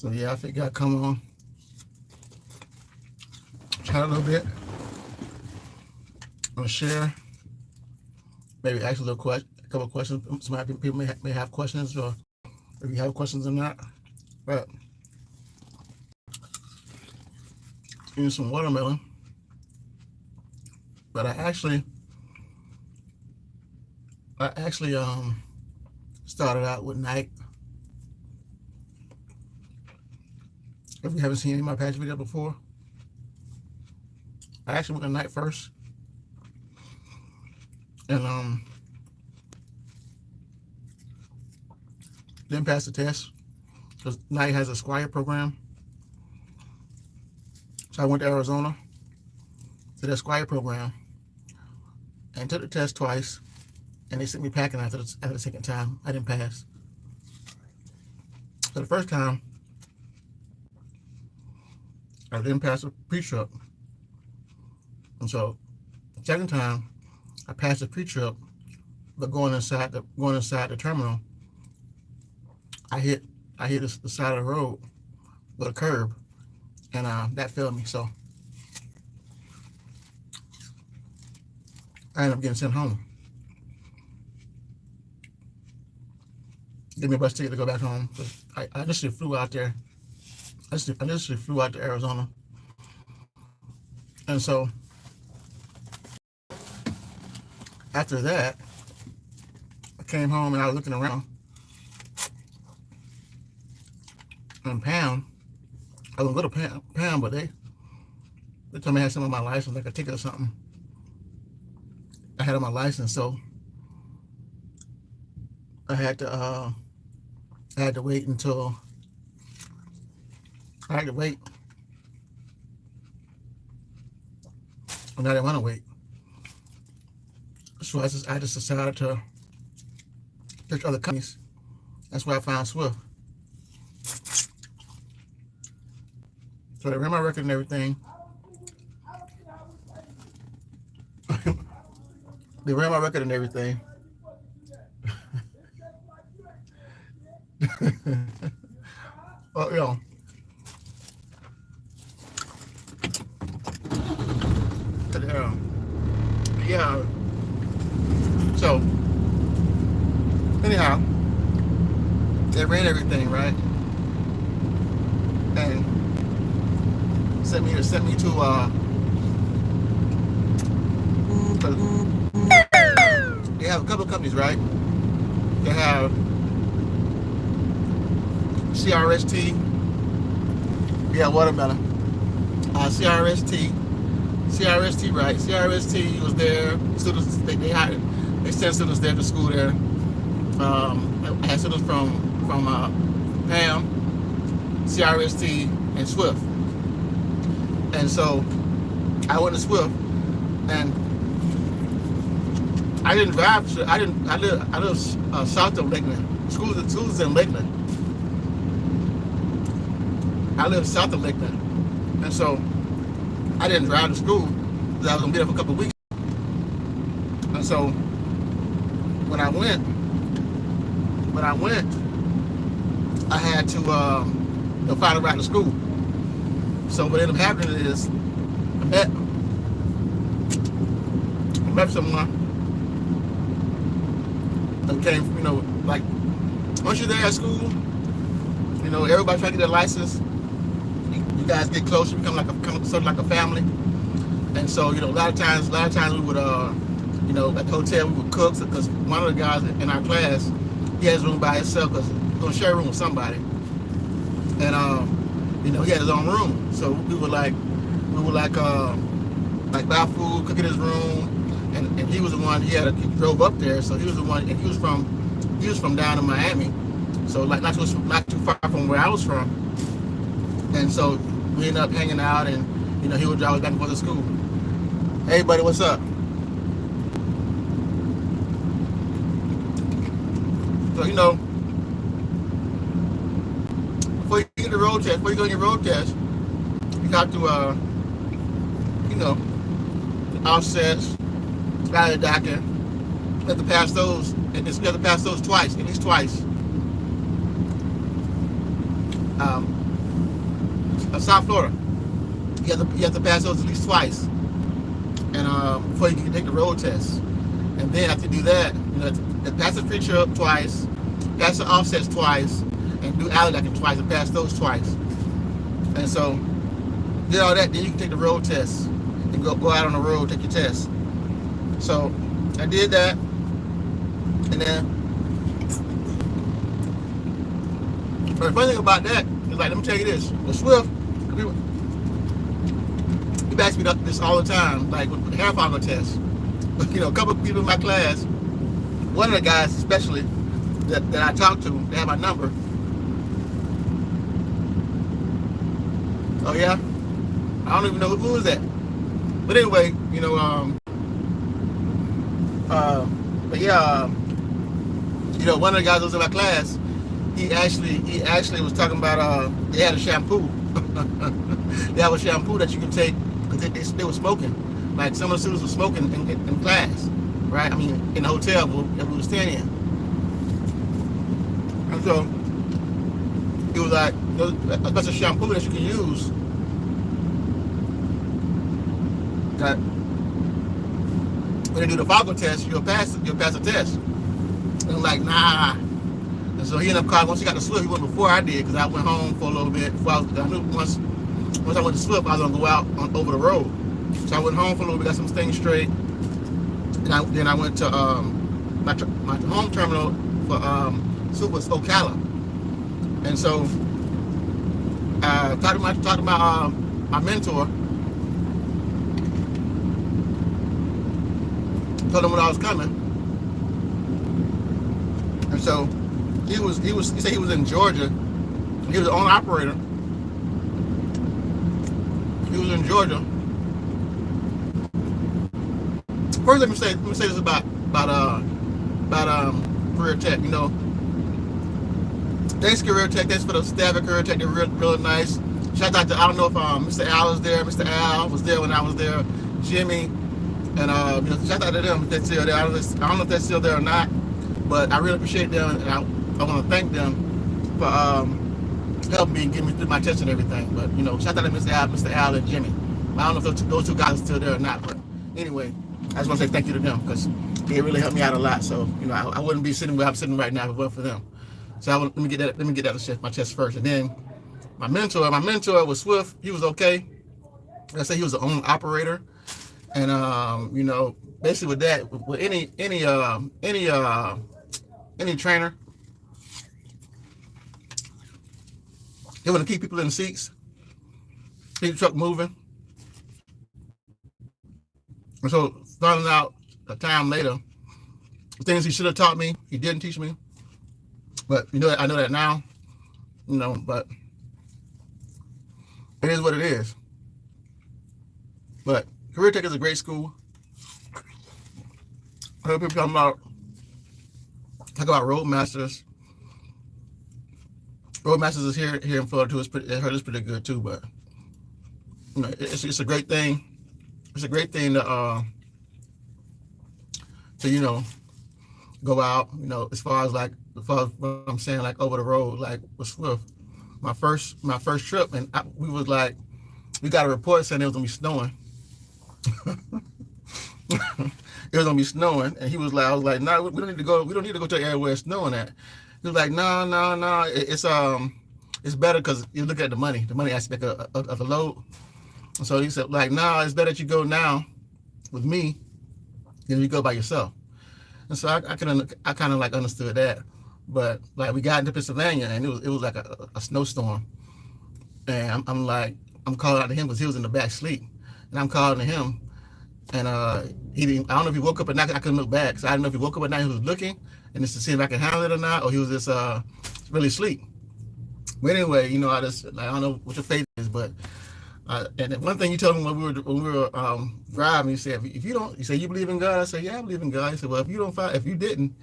So yeah, I figured I'd come on, chat a little bit, and share, maybe ask a little a couple of questions. Some people may have questions, or if you have questions or not. But eating some watermelon. But I actually started out with night. If you haven't seen any of my past videos before, I actually went to night first, and then passed the test because night has a Squire program. So I went to Arizona to that Squire program and took the test twice, and they sent me packing after the second time. I didn't pass. So the first time, I didn't pass the pre-trip, and so the second time, I passed the pre-trip, but going inside the terminal, I hit the side of the road with a curb, and that failed me. So I ended up getting sent home. Give me a bus ticket to go back home. I initially flew out there. I initially flew out to Arizona, and so after that, I came home and I was looking around, and Pam, I was a little Pam, but they told me I had something on my license, like a ticket or something. I had on my license, so I had to wait until I had to wait, and I didn't want to wait. So I just decided to search other companies. That's where I found Swift. So they ran my record and everything. They ran my record and everything. Oh, yeah. Yeah. So, anyhow, they ran everything, right? And sent me to they have a couple of companies, right? They have CRST, yeah, watermelon. CRST, right? CRST was there. Students, they sent students there to school there. I had students from PAM, CRST, and Swift. And so I went to Swift, and I didn't drive. I live south of Lakeland. Schools in Lakeland. I live south of Lakeland, and so I didn't drive to school because I was gonna be there for a couple of weeks. And so when I went, I had to find a ride to school. So what ended up happening is I met someone that came, like once you're there at school, everybody trying to get their license. You guys get close, you become sort of like a family. And so, a lot of times we would, at the hotel we would cook, because one of the guys in our class, he has a room by himself because he's gonna share a room with somebody. And he had his own room. So we would buy food, cook in his room, and he was the one. He drove up there, so he was the one, and he was from down in Miami, so like not too far from where I was from. And so we ended up hanging out, and he would drive us back and forth to school. Hey, buddy, what's up? So before you get the road test, before you go on your road test, you got to offsets, value docking. You have to pass those, and you have to pass those twice, at least twice. of South Florida. You have to pass those at least twice, and before you can take the road test. And then after you do that, pass the pre-trip twice, pass the offsets twice, and do alley locking twice, and pass those twice. And so, did all that, then you can take the road test and go out on the road, take your test. So I did that, and then. But the funny thing about that is, like, let me tell you this: with Swift, people ask me this all the time, like with the hair follicle test. A couple of people in my class, one of the guys especially that I talked to, they have my number. Oh yeah, I don't even know who is that. But anyway, but yeah, one of the guys that was in my class. He actually was talking about they had a shampoo. They have a shampoo that you can take because they were smoking. Like some of the students were smoking in class, right? I mean, in the hotel that we were staying in. And so it was like a special shampoo that you can use. That when they do the follicle test, you'll pass the test. And I'm like, nah. And so he ended up calling. Once he got to Swift, he went before I did, because I went home for a little bit. I knew once I went to Swift, I was gonna go out over the road. So I went home for a little bit, got some things straight. And then I went to my home terminal for Swift was Ocala. And so talked to my mentor. Told him when I was coming. And so he said he was in Georgia. He was the owner operator. He was in Georgia. First, let me say this about Career Tech. Thanks Career Tech. Thanks for the staff at Career Tech. They're real nice. Shout out to, I don't know if Mr. Al is there. Mr. Al was there when I was there. Jimmy, and shout out to them if they're still there. I don't know if they're still there or not, but I really appreciate them, and I want to thank them for helping me and getting me through my test and everything. But shout out to Mr. Al and Jimmy. I don't know if those two guys are still there or not, but anyway, I just want to say thank you to them because they really helped me out a lot. So I wouldn't be sitting where I'm sitting right now if it weren't for them. So let me get that my test first, and then my mentor was Swift. He was okay. Like I said, he was the owner operator, and basically with that, with any trainer, they want to keep people in the seats, keep the truck moving. And so finding out a time later, things he should have taught me, he didn't teach me. But I know that now, but it is what it is. But Career Tech is a great school. I heard people talk about Roadmasters. Roadmasters is here in Florida too. I heard it's pretty good too, but it's a great thing. It's a great thing to go out, as far as what I'm saying, like over the road, like with Swift. My first trip, and we was like, we got a report saying it was gonna be snowing. It was gonna be snowing, and I was like, no, we don't need to go to the area where it's snowing at. He was like, no, it's better because you look at the money aspect of the load. And so he said, like, no, it's better that you go now with me than you go by yourself. And so I kind of like understood that. But like we got into Pennsylvania, and it was like a snowstorm, and I'm calling out to him because he was in the back asleep, and I'm calling to him, and he didn't. I don't know if he woke up at night. I couldn't look back, so I don't know if he woke up at night. He was looking, and just to see if I can handle it or not, or he was just really asleep. But anyway, I don't know what your faith is, but and one thing you told me when we were driving, you said you believe in God. I said, yeah, I believe in God. He said, well, if you didn't,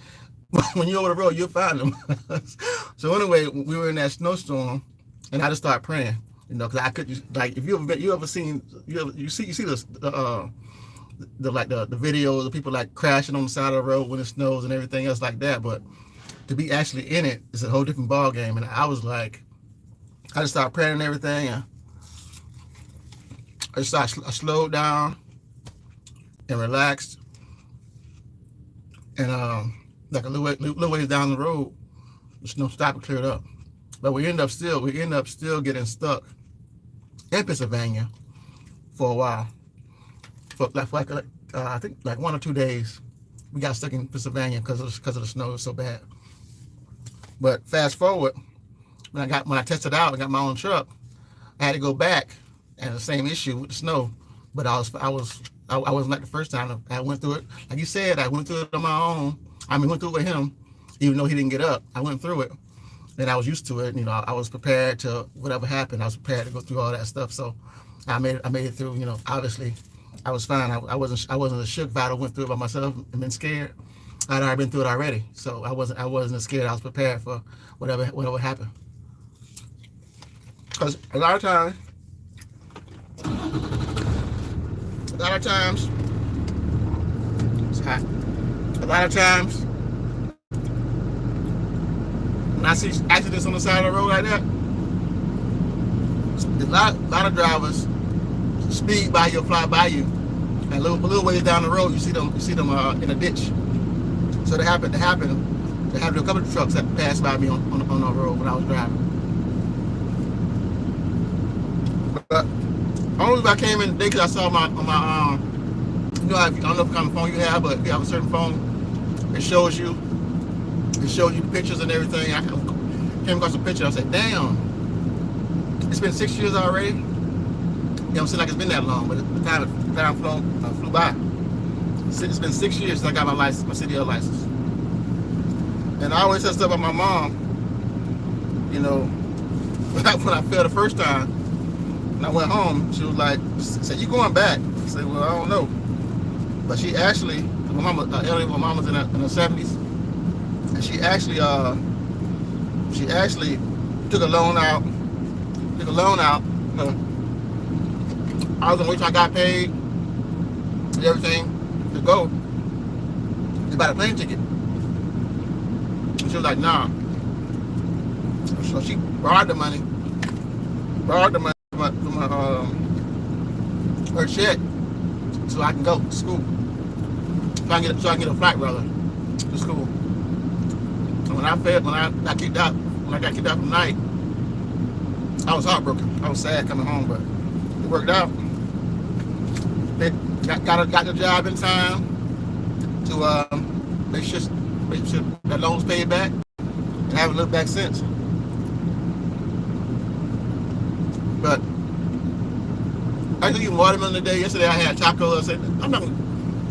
when you're over the road, you'll find them. So anyway, we were in that snowstorm, and I just started praying, because I could, like, if you ever see the videos of people like crashing on the side of the road when it snows and everything else like that, but to be actually in it is a whole different ball game. And I was like, I just started praying and everything, and I slowed down and relaxed, and like a little ways down the road, the snow stopped and cleared up. But we end up still getting stuck in Pennsylvania for a while. For I think like 1 or 2 days, we got stuck in Pennsylvania because of the snow was so bad. But fast forward, when I tested out and got my own truck, I had to go back and the same issue with the snow. But I wasn't like the first time. I went through it. Like you said, I went through it on my own. I mean, went through it with him, even though he didn't get up. I went through it. And I was used to it. You know, I was prepared to whatever happened. I was prepared to go through all that stuff. So I made it through. You know, obviously, I was fine. I wasn't a shook if I went through it by myself and been scared. I'd already been through it already. So I wasn't scared. I was prepared for whatever happened. Because a lot of times, it's hot. A lot of times, when I see accidents on the side of the road like that, a lot of drivers speed by you or fly by you, and a little ways down the road, you see them in a ditch. So they happened to a couple of trucks that passed by me on the road when I was driving. But only reason I came in today because I saw on my you know, I don't know what kind of phone you have, but if you have a certain phone, it shows you the pictures and everything. I came across a picture. I said, "Damn, it's been 6 years already." You know, it seems like it's been that long, but the time flew by. It's been 6 years since I got my license, my CDL license. And I always said stuff about my mom. You know, when I failed the first time, when I went home, she was like, "Said you going back?" I said, "Well, I don't know." But she actually, my mom was in her 70s, and she actually took a loan out. I was gonna wait till I got paid and everything to go to buy the plane ticket. And she was like, "Nah." So she borrowed the money from her check so I can go to school. So I can get a flight rather to school. And when I got kicked out from night, I was heartbroken. I was sad coming home, but it worked out. They got the job in time to make sure that loan's paid back, and I haven't looked back since. But I was eating watermelon today. Yesterday I had tacos. I said, I'm not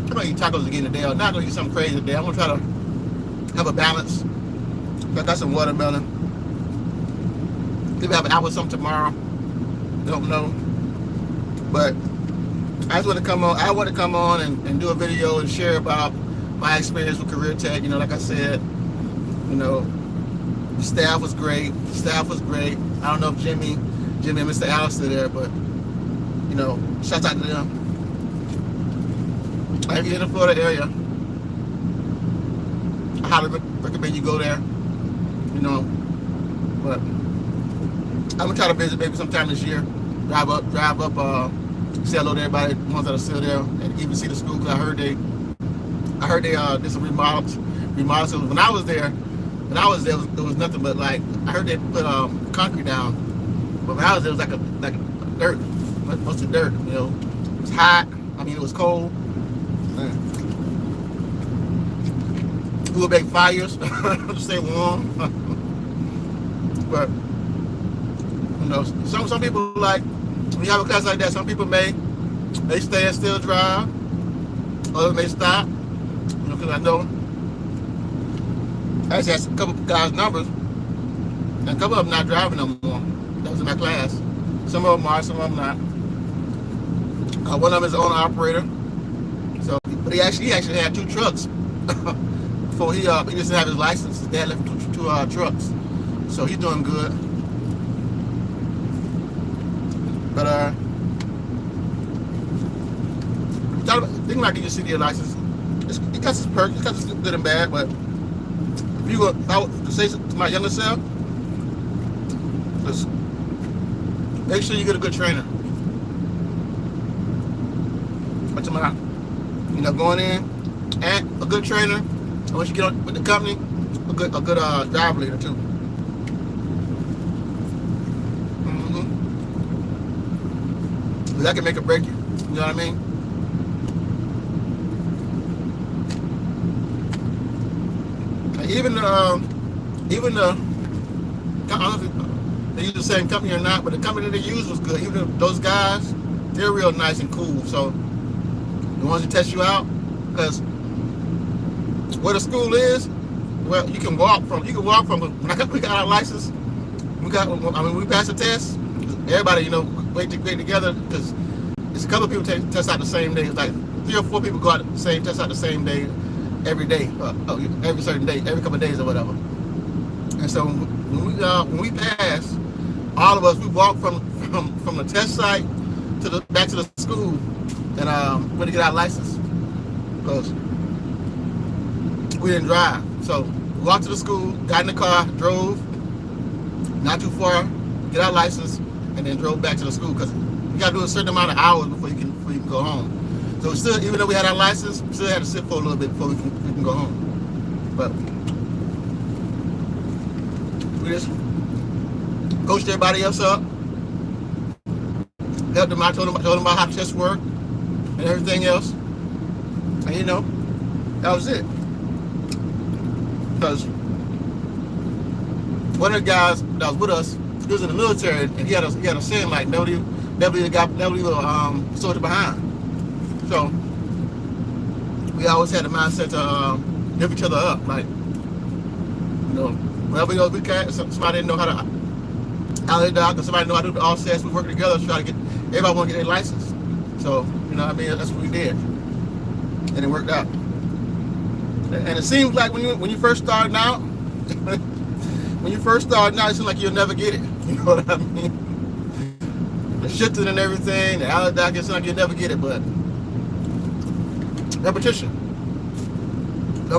gonna eat tacos again today. I'm not gonna eat something crazy today. I'm gonna try to have a balance. So I got some watermelon. Maybe have an apple or something tomorrow. Don't know. But I want to come on and do a video and share about my experience with Career Tech. You know, like I said, you know, the staff was great. I don't know if Jimmy and Mr. Alice are there, but you know, shout out to them. If you're in the Florida area, I highly recommend you go there. You know, but I'm gonna try to visit maybe sometime this year. Drive up, say hello to everybody, the ones that are still there, and even see the school. Cause I heard they did some remodels. When I was there, there was nothing but like I heard they put concrete down. But when I was there, it was like a dirt, most of dirt. You know, it was hot. I mean, it was cold. We would make fires to stay warm. But you know, some people like when you have a class like that. Some people may stay and still drive. Others may stop. You know, because I know I just had a couple of guys' numbers, and a couple of them not driving no more. That was in my class. Some of them are, some of them not. One of them is the owner operator. So, but he actually had 2 trucks before he didn't have his license. His dad left two trucks, so he's doing good. But thinking about getting your CDL license, it got its perks, it got its good and bad. But if you if I would say to my younger self, just make sure you get a good trainer. But to my, going in and a good trainer. And once you get on with the company, a good driver leader too. Because that can make or break you. You know what I mean? And even the I don't know if they use the same company or not, but the company that they used was good. Even those guys, they're real nice and cool. So the ones who test you out, because where the school is, well, you can walk from. When we got our license, we passed the test. Everybody, wait together because it's a couple of people test out the same day. It's like 3 or 4 people go out the same test out the same day, every day, every certain day, every couple of days or whatever. And so when we passed, all of us, we walked from the test site back to the school and went to get our license because we didn't drive. So we walked to the school, got in the car, drove not too far, get our license, and then drove back to the school because you got to do a certain amount of hours before you can go home. So still, even though we had our license, we still had to sit for a little bit before we can go home. But we just coached everybody else up, helped them out, told them about how tests work and everything else. And that was it. Because one of the guys that was with us, he was in the military, and he had a saying like never leave a soldier behind. So we always had the mindset to lift each other up. Like, whenever we can, somebody didn't know how to alley dock, or somebody know how to do the offsets, we work together to try to get everybody want to get their license. So that's what we did, and it worked out. And it seems like when you first starting out, it seems like you'll never get it. You know what I mean? The shifting and everything, the alley dock, it seems like you'll never get it, but repetition. If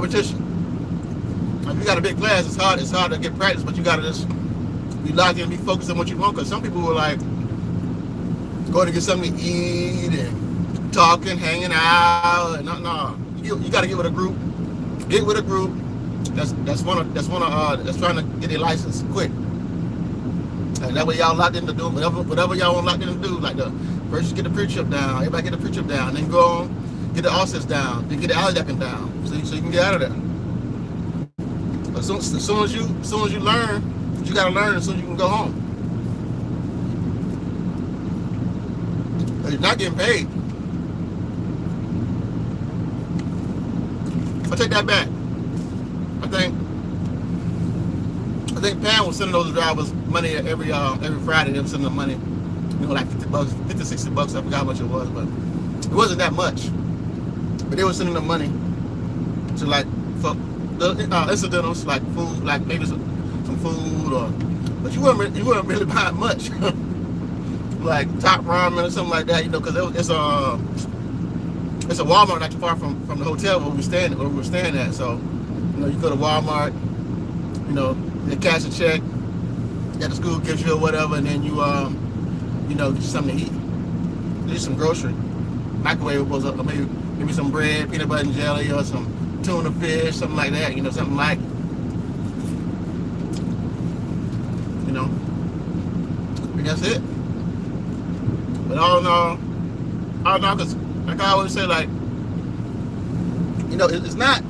you got a big class, it's hard to get practice, but you gotta just be locked in and be focused on what you want. Because some people were like going to get something to eat and talking, hanging out, and no. You gotta get with a group. Get with a group that's trying to get their license quick. And that way y'all locked into doing whatever y'all want locked in to do. Like first get the pre-trip down, everybody get the pre-trip down, then go on, get the offsets down, then get the alley decking down, so you can get out of there. As soon as you learn what you gotta learn, as soon as you can go home. But you're not getting paid. I take that back. I think Pam was sending those drivers money every Friday. They were sending them money, like $50, $50, $60. I forgot how much it was, but it wasn't that much. But they were sending them money to for the incidentals, like food, like maybe some food, but you weren't really buying much, like Top Ramen or something like that, because it's a Walmart not too far from the hotel where we were staying at. So, you go to Walmart, they cash a check that the school gives you or whatever, and then you get you something to eat. Get some grocery, microwaveables, or maybe some bread, peanut butter and jelly, or some tuna fish, something like that. Something like, and that's it. But all in all, because like I always say, it's not.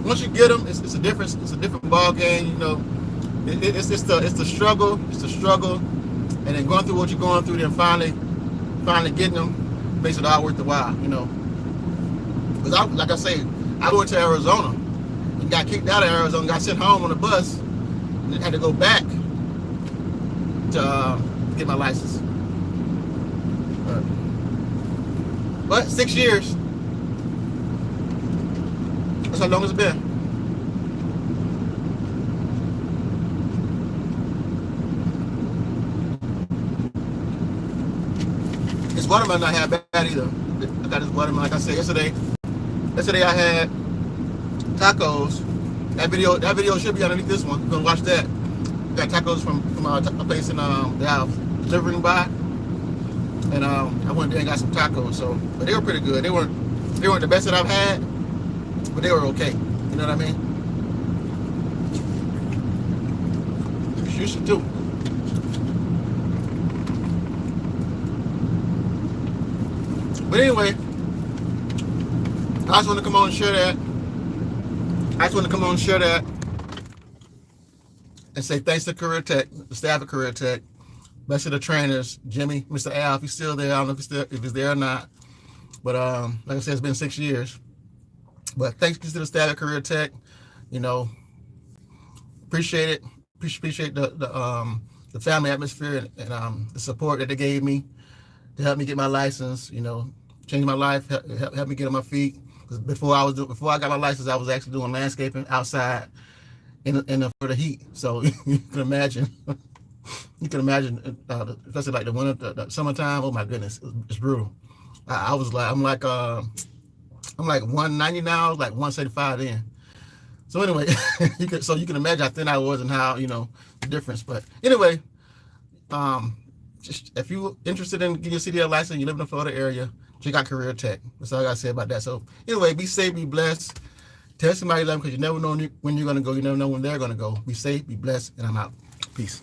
Once you get them, it's a different ball game. It's the struggle. It's the struggle, and then going through what you're going through, then finally getting them makes it all worth the while. Because like I say, I went to Arizona and got kicked out of Arizona, got sent home on a bus, and then had to go back to get my license. But 6 years. That's how long it's been. This watermelon not had bad either. I got this watermelon, like I said yesterday. Yesterday I had tacos. That video should be underneath this one. You're gonna watch that. Got tacos from a place in Dallas, delivering by. And I went there and got some tacos. So, but they were pretty good. They weren't the best that I've had, but they were okay. You know what I mean? You should too. But anyway, I just want to come on and share that. And say thanks to Career Tech, the staff at Career Tech, best of the trainers, Jimmy, Mr. Al, if he's still there. I don't know if he's there or not. But like I said, it's been 6 years. But thanks to the staff at Career Tech. You know, appreciate it. Appreciate the family atmosphere and the support that they gave me to help me get my license. You know, change my life, help me get on my feet. Because before I got my license, I was actually doing landscaping outside for the heat. So you can imagine. Especially like the winter, the summertime. Oh my goodness, it's brutal. I'm like 190 now, like 175 then. So anyway, you can imagine how thin I was and how, you know, the difference. But anyway, just if you're interested in getting your CDL license, you live in the Florida area, check out Career Tech. That's all I gotta say about that. So anyway, be safe, be blessed. Tell somebody you love them because you never know when you're gonna go. You never know when they're gonna go. Be safe, be blessed, and I'm out. Peace.